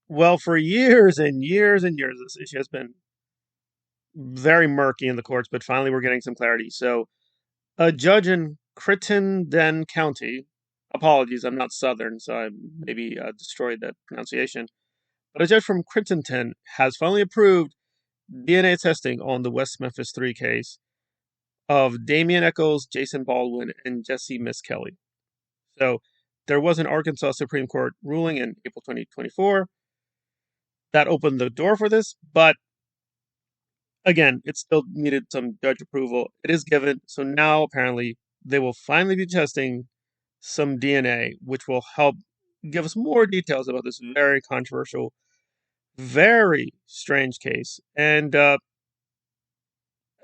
Well, for years and years and years, this issue has been very murky in the courts, but finally we're getting some clarity. So, a judge in Crittenden County, apologies, I'm not Southern, so I maybe destroyed that pronunciation, but a judge from Crittenden has finally approved DNA testing on the West Memphis Three case of Damien Echols, Jason Baldwin, and Jesse Miss Kelly. So, there was an Arkansas Supreme Court ruling in April 2024 that opened the door for this, but again, it still needed some judge approval. It is given, so now apparently they will finally be testing some DNA, which will help give us more details about this very controversial, very strange case. And as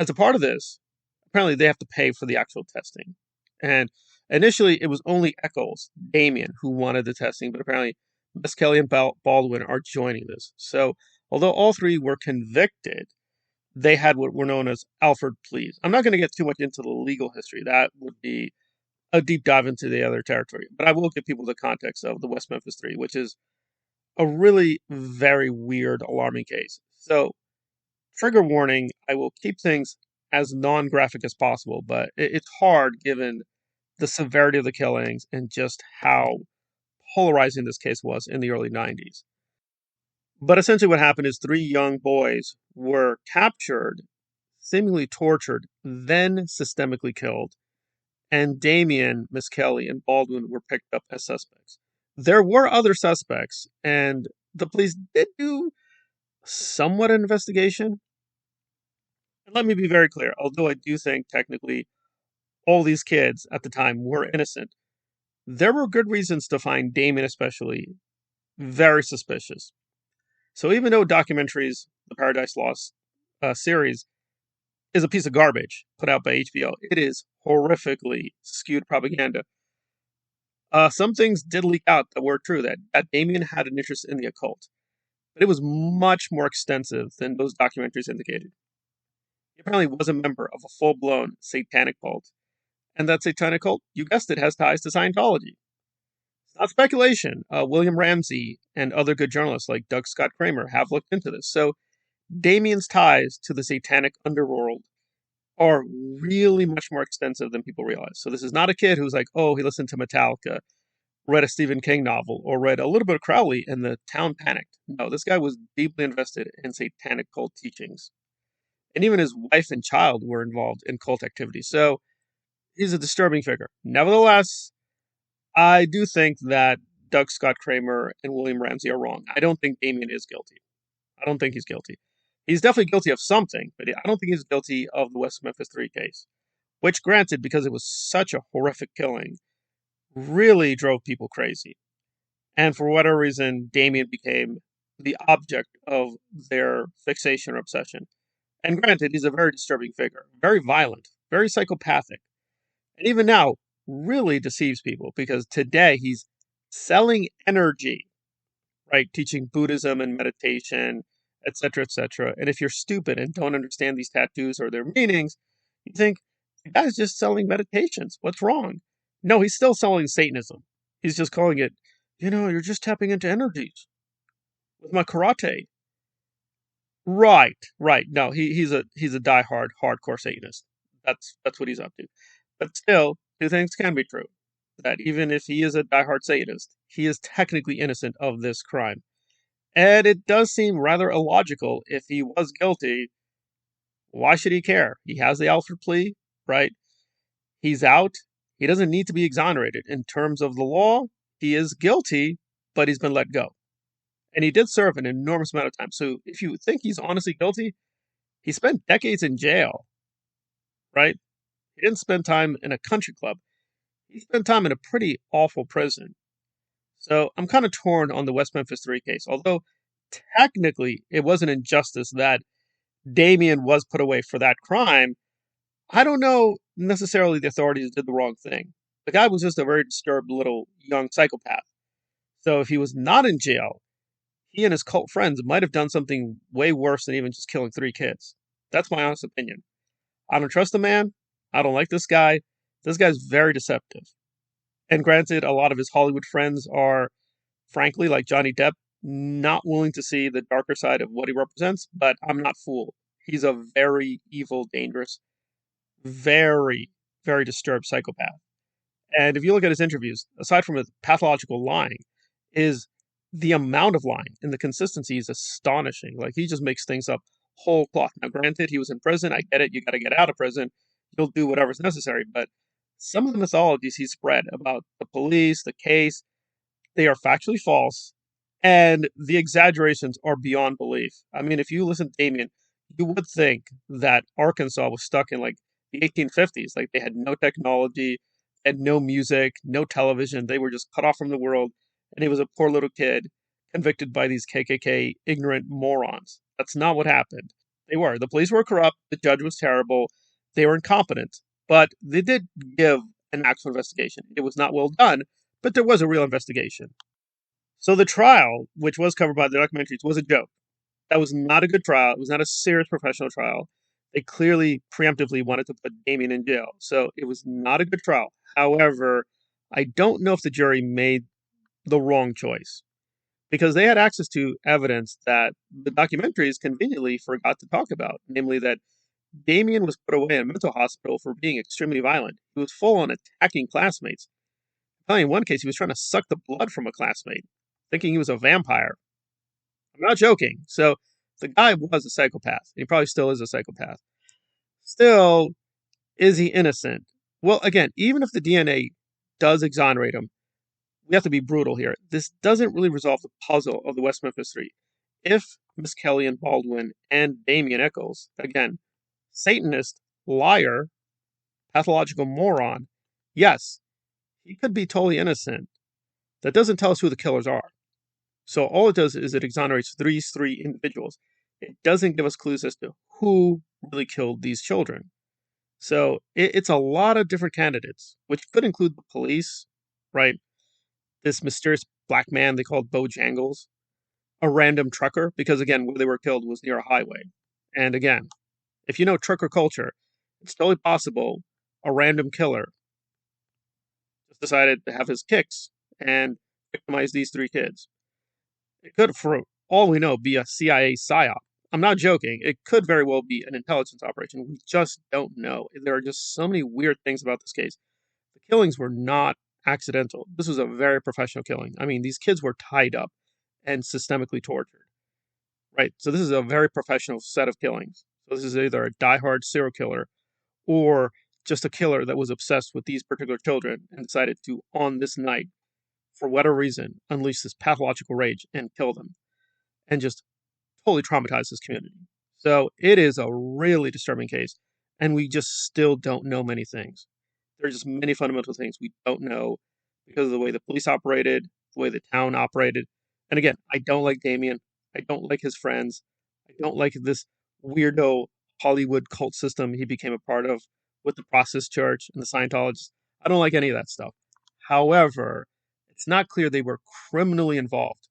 a part of this, apparently they have to pay for the actual testing. And initially, it was only Eccles, Damien, who wanted the testing, but apparently Miss Kelly and Baldwin are joining this. So, although all three were convicted, they had what were known as Alford pleas. I'm not going to get too much into the legal history. That would be a deep dive into the other territory. But I will give people the context of the West Memphis Three, which is a really very weird, alarming case. So, trigger warning, I will keep things as non graphic as possible, but it's hard given the severity of the killings and just how polarizing this case was in the early 90s. But essentially, what happened is three young boys were captured, seemingly tortured, then systemically killed, and Damien, Miss Kelly, and Baldwin were picked up as suspects. There were other suspects, and the police did do somewhat an investigation. And let me be very clear, although I do think technically all these kids at the time were innocent, there were good reasons to find Damien especially very suspicious. So even though documentaries, the Paradise Lost series, is a piece of garbage put out by HBO, it is horrifically skewed propaganda. Some things did leak out that were true, that Damien had an interest in the occult, but it was much more extensive than those documentaries indicated. He apparently was a member of a full blown satanic cult, and that satanic cult, you guessed it, has ties to Scientology. It's not speculation. William Ramsey and other good journalists like Doug Scott Kramer have looked into this. So Damien's ties to the satanic underworld are really much more extensive than people realize. So this is not a kid who's like, oh, he listened to Metallica, read a Stephen King novel, or read a little bit of Crowley, and the town panicked. No, this guy was deeply invested in satanic cult teachings. And even his wife and child were involved in cult activities. So he's a disturbing figure. Nevertheless, I do think that Doug Scott Kramer and William Ramsey are wrong. I don't think Damien is guilty. I don't think he's guilty. He's definitely guilty of something, but I don't think he's guilty of the West Memphis Three case, which, granted, because it was such a horrific killing, really drove people crazy. And for whatever reason, Damien became the object of their fixation or obsession. And granted, he's a very disturbing figure, very violent, very psychopathic, and even now, really deceives people because today he's selling energy, right? Teaching Buddhism and meditation, etc., etc. And if you're stupid and don't understand these tattoos or their meanings, you think the guy's just selling meditations. What's wrong? No, he's still selling Satanism. He's just calling it, you're just tapping into energies with my karate. Right, right. No, he's a diehard, hardcore Satanist. That's what he's up to. But still, two things can be true. That even if he is a diehard Satanist, he is technically innocent of this crime. And it does seem rather illogical if he was guilty. Why should he care? He has the Alfred plea, right? He's out. He doesn't need to be exonerated. In terms of the law, he is guilty, but he's been let go. And he did serve an enormous amount of time. So if you think he's honestly guilty, he spent decades in jail, right? He didn't spend time in a country club. He spent time in a pretty awful prison. So I'm kind of torn on the West Memphis Three case. Although technically it was an injustice that Damien was put away for that crime, I don't know necessarily the authorities did the wrong thing. The guy was just a very disturbed little young psychopath. So if he was not in jail, he and his cult friends might have done something way worse than even just killing three kids. That's my honest opinion. I don't trust the man. I don't like this guy. This guy's very deceptive. And granted, a lot of his Hollywood friends are, frankly, like Johnny Depp, not willing to see the darker side of what he represents, but I'm not fooled. He's a very evil, dangerous, very, very disturbed psychopath. And if you look at his interviews, aside from his pathological lying, is the amount of lying and the consistency is astonishing. Like he just makes things up whole cloth. Now, granted, he was in prison. I get it. You got to get out of prison. You'll do whatever's necessary. But some of the mythologies he spread about the police, the case, they are factually false, and the exaggerations are beyond belief. I mean, if you listen to Damien, you would think that Arkansas was stuck in like the 1850s. Like they had no technology, had no music, no television. They were just cut off from the world, and he was a poor little kid convicted by these KKK ignorant morons. That's not what happened. They were. The police were corrupt. The judge was terrible. They were incompetent. But they did give an actual investigation. It was not well done, but there was a real investigation. So the trial, which was covered by the documentaries, was a joke. That was not a good trial. It was not a serious professional trial. They clearly preemptively wanted to put Damien in jail. So it was not a good trial. However, I don't know if the jury made the wrong choice because they had access to evidence that the documentaries conveniently forgot to talk about, namely that Damien was put away in a mental hospital for being extremely violent. He was full on attacking classmates. In one case, he was trying to suck the blood from a classmate, thinking he was a vampire. I'm not joking. So the guy was a psychopath. He probably still is a psychopath. Still, is he innocent? Well, again, even if the DNA does exonerate him, we have to be brutal here. This doesn't really resolve the puzzle of the West Memphis Three. If Miss Kelly and Baldwin and Damien Echols, again, Satanist, liar, pathological moron, yes, he could be totally innocent. That doesn't tell us who the killers are. So all it does is it exonerates these three individuals. It doesn't give us clues as to who really killed these children. So it's a lot of different candidates, which could include the police, right? This mysterious black man they called Bojangles, a random trucker, because again, where they were killed was near a highway. And again, if you know trucker culture, it's totally possible a random killer just decided to have his kicks and victimize these three kids. It could, for all we know, be a CIA psyop. I'm not joking. It could very well be an intelligence operation. We just don't know. There are just so many weird things about this case. The killings were not accidental. This was a very professional killing. I mean, these kids were tied up and systemically tortured. Right? So this is a very professional set of killings. So this is either a diehard serial killer or just a killer that was obsessed with these particular children and decided to, on this night, for whatever reason, unleash this pathological rage and kill them and just totally traumatize this community. So it is a really disturbing case, and we just still don't know many things. There are just many fundamental things we don't know because of the way the police operated, the way the town operated. And again, I don't like Damien. I don't like his friends. I don't like this weirdo Hollywood cult system he became a part of with the Process Church and the Scientologists. I don't like any of that stuff. However, it's not clear they were criminally involved.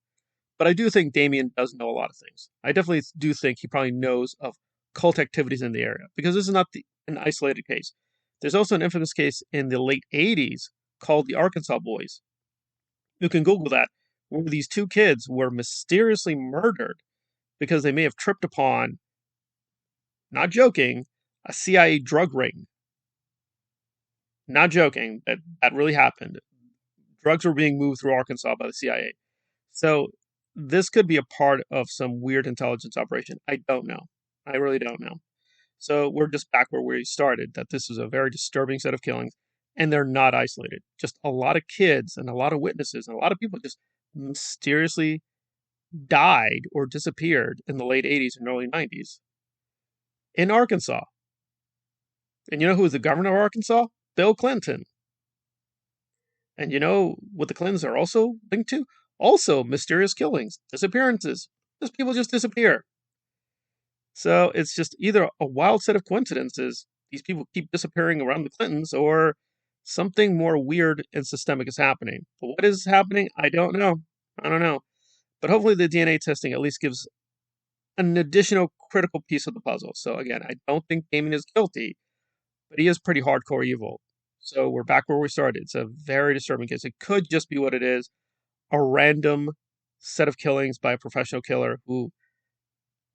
But I do think Damien does know a lot of things. I definitely do think he probably knows of cult activities in the area because this is not an isolated case. There's also an infamous case in the late 80s called the Arkansas Boys. You can Google that, where these two kids were mysteriously murdered because they may have tripped upon, not joking, a CIA drug ring. Not joking, that really happened. Drugs were being moved through Arkansas by the CIA. So this could be a part of some weird intelligence operation. I don't know. I really don't know. So we're just back where we started, that this is a very disturbing set of killings, and they're not isolated. Just a lot of kids and a lot of witnesses and a lot of people just mysteriously died or disappeared in the late 80s and early 90s in Arkansas. And you know who was the governor of Arkansas? Bill Clinton. And you know what the Clintons are also linked to? Also mysterious killings, disappearances. Just people just disappear. So it's just either a wild set of coincidences, these people keep disappearing around the Clintons, or something more weird and systemic is happening. But what is happening? I don't know. I don't know. But hopefully the DNA testing at least gives an additional critical piece of the puzzle. So again, I don't think Damien is guilty, but he is pretty hardcore evil. So we're back where we started. It's a very disturbing case. It could just be what it is, a random set of killings by a professional killer who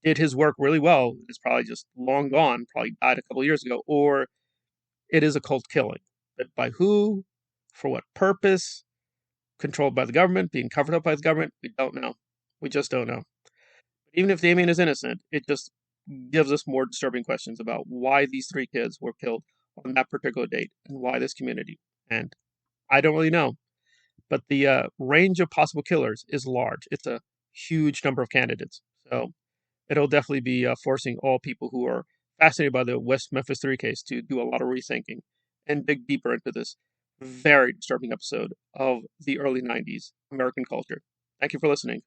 did his work really well, is probably just long gone, probably died a couple years ago, or it is a cult killing. But by who, for what purpose, controlled by the government, being covered up by the government, we don't know. We just don't know. But even if Damien is innocent, it just gives us more disturbing questions about why these three kids were killed on that particular date and why this community. And I don't really know. But the range of possible killers is large. It's a huge number of candidates. So it'll definitely be forcing all people who are fascinated by the West Memphis Three case to do a lot of rethinking and dig deeper into this very disturbing episode of the early 90s American culture. Thank you for listening.